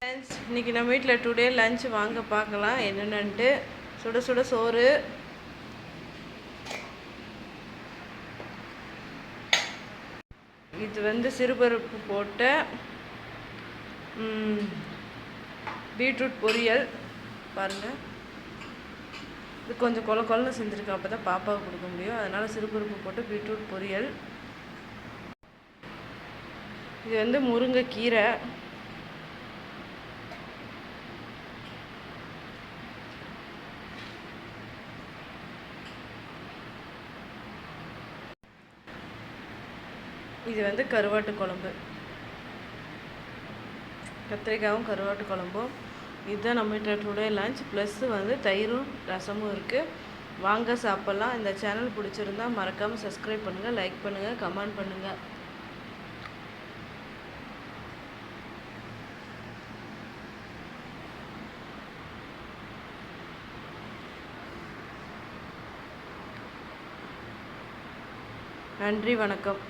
Lunch இன்றைக்கி நம்ம வீட்டில் டுடே லன்ச் வாங்க பார்க்கலாம் என்னென்னட்டு. சுட சுட சோறு, இது சிறுபருப்பு போட்ட பீட்ரூட் பொரியல் பாருங்கள். இது கொஞ்சம் கொலன்னு செஞ்சுருக்கேன், அப்போ தான் பாப்பாவுக்கு கொடுக்க முடியும். அதனால் சிறுபருப்பு போட்டு பீட்ரூட் பொரியல். இது முருங்கைக்கீரை, இது கருவாட்டு குழம்பு, கத்திரிக்காயும் கருவாட்டு குழம்பும். இதுதான் நம்ம வீட்டில் டுடே லன்ச். ப்ளஸ் தயிரும் ரசமும் இருக்குது. வாங்க சாப்பிட்லாம். இந்த சேனல் பிடிச்சிருந்தா மறக்காமல் சப்ஸ்கிரைப் பண்ணுங்கள், லைக் பண்ணுங்கள், கமெண்ட் பண்ணுங்கள். நன்றி, வணக்கம்.